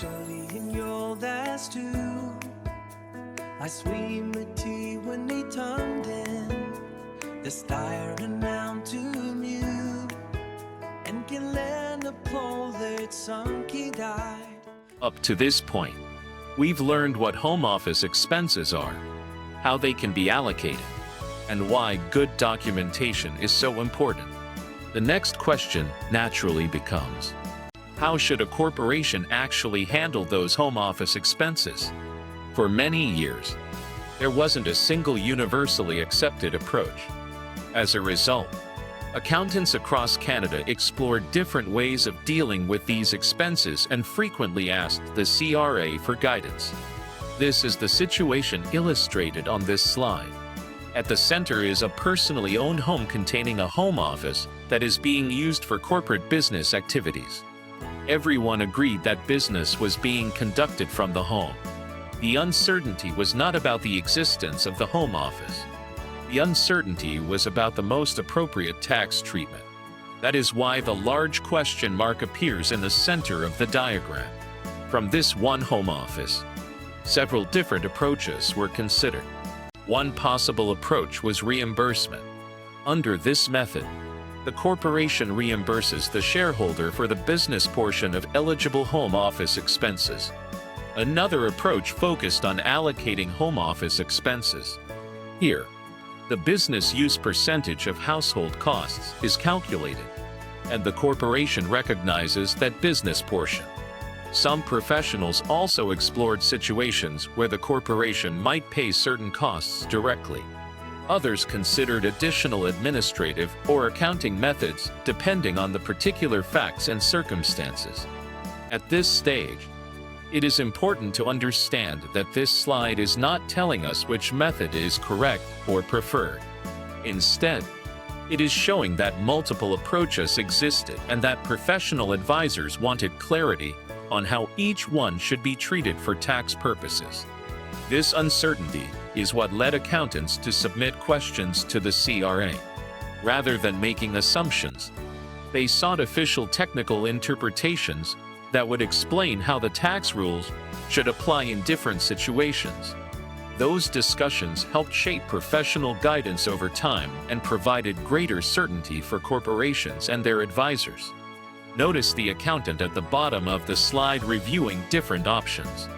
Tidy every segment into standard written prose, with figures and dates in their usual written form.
studying your last two. I swim med tid when they turned in. The staring down to mute. And can learn the pole that sunk he died. Up to this point, we've learned what home office expenses are, how they can be allocated, and why good documentation is so important. The next question naturally becomes, how should a corporation actually handle those home office expenses? For many years, there wasn't a single universally accepted approach. As a result, accountants across Canada explored different ways of dealing with these expenses and frequently asked the CRA for guidance. This is the situation illustrated on this slide. At the center is a personally owned home containing a home office that is being used for corporate business activities. Everyone agreed that business was being conducted from the home. The uncertainty was not about the existence of the home office. The uncertainty was about the most appropriate tax treatment. That is why the large question mark appears in the center of the diagram. From this one home office, several different approaches were considered. One possible approach was reimbursement. Under this method, the corporation reimburses the shareholder for the business portion of eligible home office expenses. Another approach focused on allocating home office expenses. Here, the business use percentage of household costs is calculated, and the corporation recognizes that business portion. Some professionals also explored situations where the corporation might pay certain costs directly. Others considered additional administrative or accounting methods depending on the particular facts and circumstances. At this stage, it is important to understand that this slide is not telling us which method is correct or preferred. Instead, it is showing that multiple approaches existed and that professional advisors wanted clarity on how each one should be treated for tax purposes. This uncertainty is what led accountants to submit questions to the CRA. Rather than making assumptions, they sought official technical interpretations that would explain how the tax rules should apply in different situations. Those discussions helped shape professional guidance over time and provided greater certainty for corporations and their advisors. Notice the accountant at the bottom of the slide reviewing different options.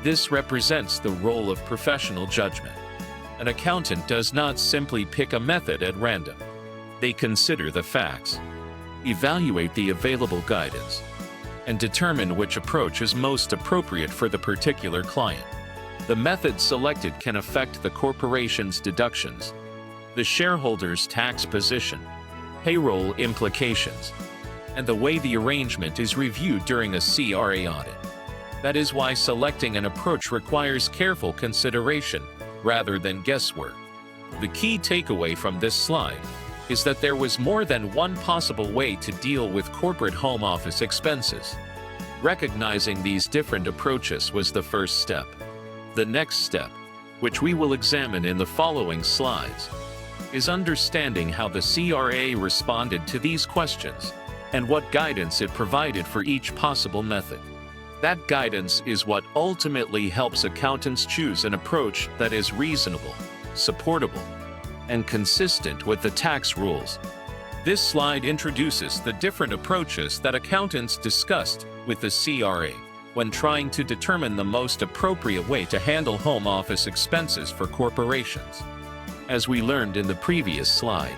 This represents the role of professional judgment. An accountant does not simply pick a method at random. They consider the facts, evaluate the available guidance, and determine which approach is most appropriate for the particular client. The method selected can affect the corporation's deductions, the shareholder's tax position, payroll implications, and the way the arrangement is reviewed during a CRA audit. That is why selecting an approach requires careful consideration rather than guesswork. The key takeaway from this slide is that there was more than one possible way to deal with corporate home office expenses. Recognizing these different approaches was the first step. The next step, which we will examine in the following slides, is understanding how the CRA responded to these questions and what guidance it provided for each possible method. That guidance is what ultimately helps accountants choose an approach that is reasonable, supportable, and consistent with the tax rules. This slide introduces the different approaches that accountants discussed with the CRA when trying to determine the most appropriate way to handle home office expenses for corporations. As we learned in the previous slide,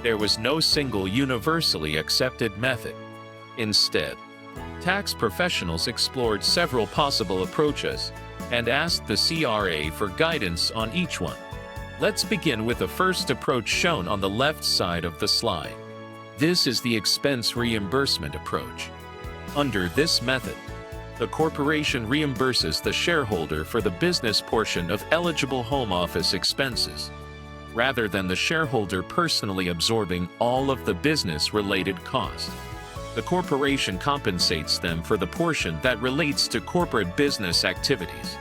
there was no single universally accepted method. Instead, tax professionals explored several possible approaches and asked the CRA for guidance on each one. Let's begin with the first approach shown on the left side of the slide. This is the expense reimbursement approach. Under this method, the corporation reimburses the shareholder for the business portion of eligible home office expenses, rather than the shareholder personally absorbing all of the business-related costs. The corporation compensates them for the portion that relates to corporate business activities.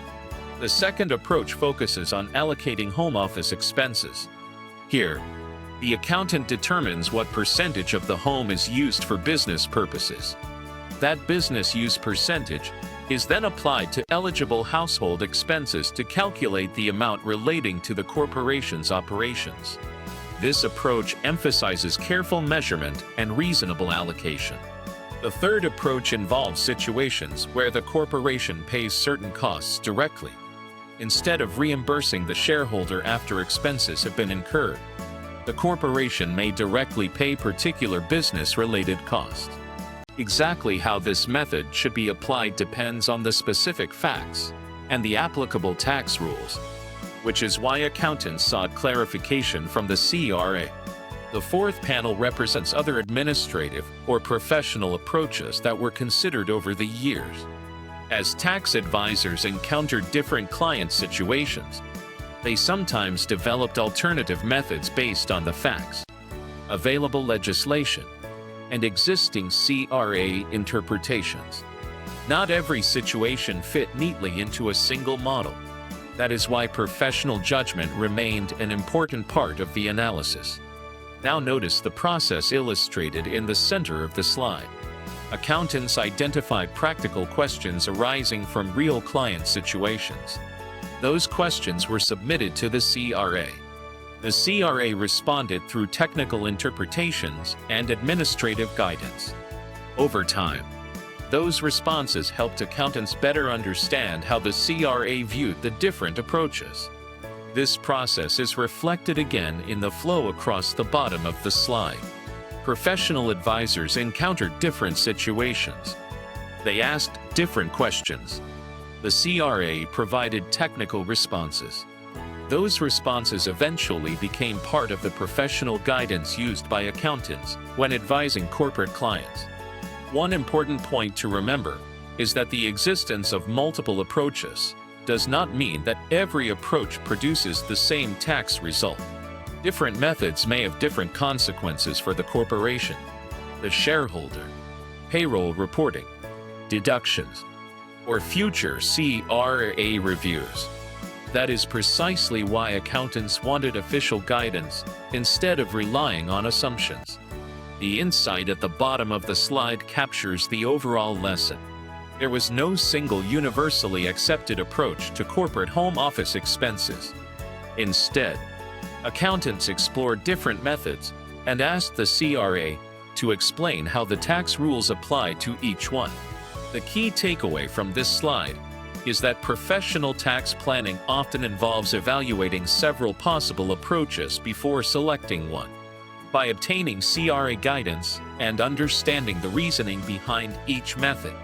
The second approach focuses on allocating home office expenses. Here, the accountant determines what percentage of the home is used for business purposes. That business use percentage is then applied to eligible household expenses to calculate the amount relating to the corporation's operations. This approach emphasizes careful measurement and reasonable allocation. The third approach involves situations where the corporation pays certain costs directly, instead of reimbursing the shareholder after expenses have been incurred. The corporation may directly pay particular business-related costs. Exactly how this method should be applied depends on the specific facts and the applicable tax rules, which is why accountants sought clarification from the CRA. The fourth panel represents other administrative or professional approaches that were considered over the years. As tax advisors encountered different client situations, they sometimes developed alternative methods based on the facts, available legislation, and existing CRA interpretations. Not every situation fit neatly into a single model. That is why professional judgment remained an important part of the analysis. Now notice the process illustrated in the center of the slide. Accountants identified practical questions arising from real client situations. Those questions were submitted to the CRA. The CRA responded through technical interpretations and administrative guidance. Over time, those responses helped accountants better understand how the CRA viewed the different approaches. This process is reflected again in the flow across the bottom of the slide. Professional advisors encountered different situations. They asked different questions. The CRA provided technical responses. Those responses eventually became part of the professional guidance used by accountants when advising corporate clients. One important point to remember is that the existence of multiple approaches does not mean that every approach produces the same tax result. Different methods may have different consequences for the corporation, the shareholder, payroll reporting, deductions, or future CRA reviews. That is precisely why accountants wanted official guidance instead of relying on assumptions. The insight at the bottom of the slide captures the overall lesson. There was no single universally accepted approach to corporate home office expenses. Instead, accountants explored different methods and asked the CRA to explain how the tax rules apply to each one. The key takeaway from this slide is that professional tax planning often involves evaluating several possible approaches before selecting one. By obtaining CRA guidance and understanding the reasoning behind each method,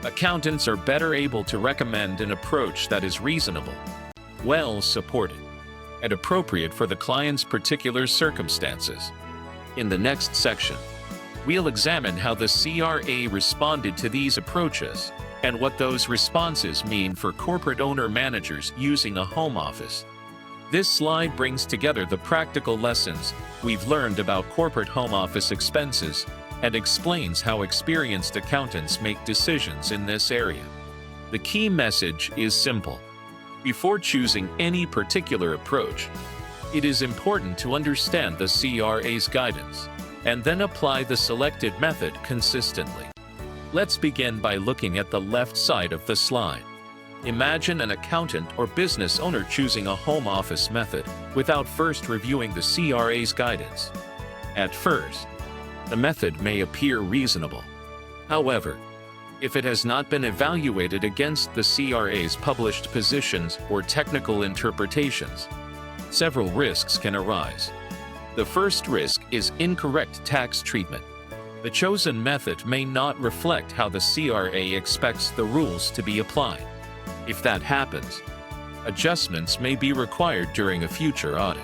accountants are better able to recommend an approach that is reasonable, well supported, and appropriate for the client's particular circumstances. In the next section, we'll examine how the CRA responded to these approaches and what those responses mean for corporate owner-managers using a home office. This slide brings together the practical lessons we've learned about corporate home office expenses and explains how experienced accountants make decisions in this area. The key message is simple. Before choosing any particular approach, it is important to understand the CRA's guidance and then apply the selected method consistently. Let's begin by looking at the left side of the slide. Imagine an accountant or business owner choosing a home office method without first reviewing the CRA's guidance. At first, the method may appear reasonable. However, if it has not been evaluated against the CRA's published positions or technical interpretations, several risks can arise. The first risk is incorrect tax treatment. The chosen method may not reflect how the CRA expects the rules to be applied. If that happens, adjustments may be required during a future audit.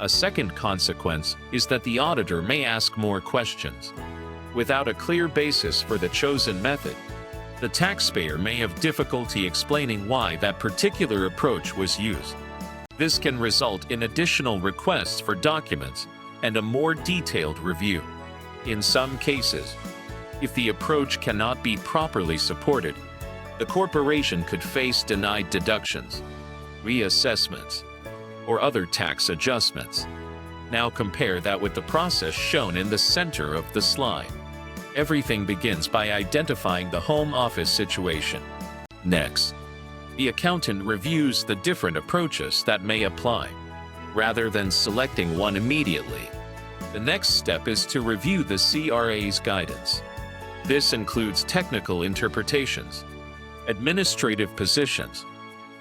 A second consequence is that the auditor may ask more questions. Without a clear basis for the chosen method, the taxpayer may have difficulty explaining why that particular approach was used. This can result in additional requests for documents and a more detailed review. In some cases, if the approach cannot be properly supported, the corporation could face denied deductions, reassessments, or other tax adjustments. Now compare that with the process shown in the center of the slide. Everything begins by identifying the home office situation. Next, the accountant reviews the different approaches that may apply, rather than selecting one immediately. The next step is to review the CRA's guidance. This includes technical interpretations, administrative positions,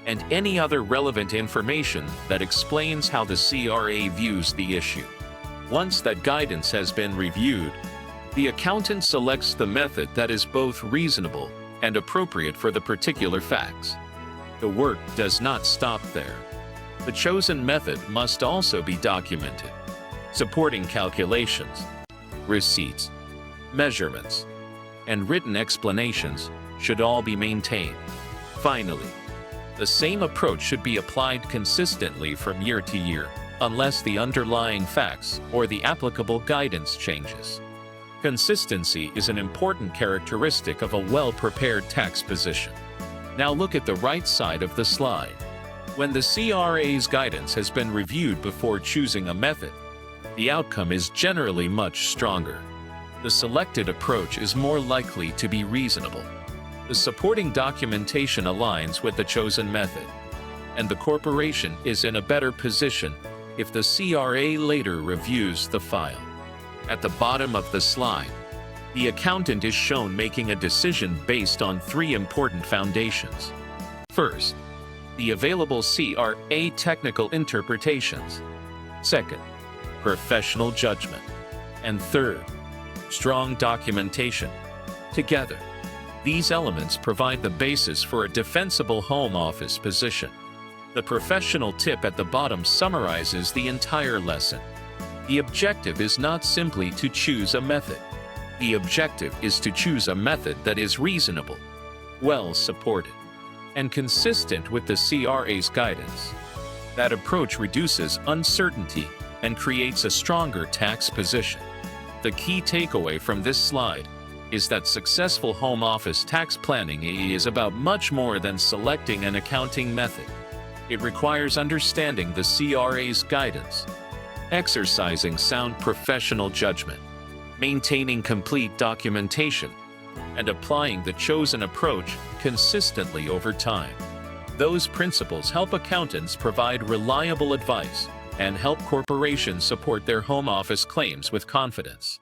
and any other relevant information that explains how the CRA views the issue. Once that guidance has been reviewed, the accountant selects the method that is both reasonable and appropriate for the particular facts. The work does not stop there. The chosen method must also be documented. Supporting calculations, receipts, measurements, and written explanations should all be maintained. Finally, the same approach should be applied consistently from year to year, unless the underlying facts or the applicable guidance changes. Consistency is an important characteristic of a well-prepared tax position. Now look at the right side of the slide. When the CRA's guidance has been reviewed before choosing a method, the outcome is generally much stronger. The selected approach is more likely to be reasonable. The supporting documentation aligns with the chosen method, and the corporation is in a better position if the CRA later reviews the file. At the bottom of the slide, the accountant is shown making a decision based on three important foundations. First, the available CRA technical interpretations. Second, professional judgment. And third, strong documentation. Together, these elements provide the basis for a defensible home office position. The professional tip at the bottom summarizes the entire lesson. The objective is not simply to choose a method. The objective is to choose a method that is reasonable, well supported, and consistent with the CRA's guidance. That approach reduces uncertainty and creates a stronger tax position. The key takeaway from this slide is that successful home office tax planning is about much more than selecting an accounting method. It requires understanding the CRA's guidance, exercising sound professional judgment, maintaining complete documentation, and applying the chosen approach consistently over time. Those principles help accountants provide reliable advice and help corporations support their home office claims with confidence.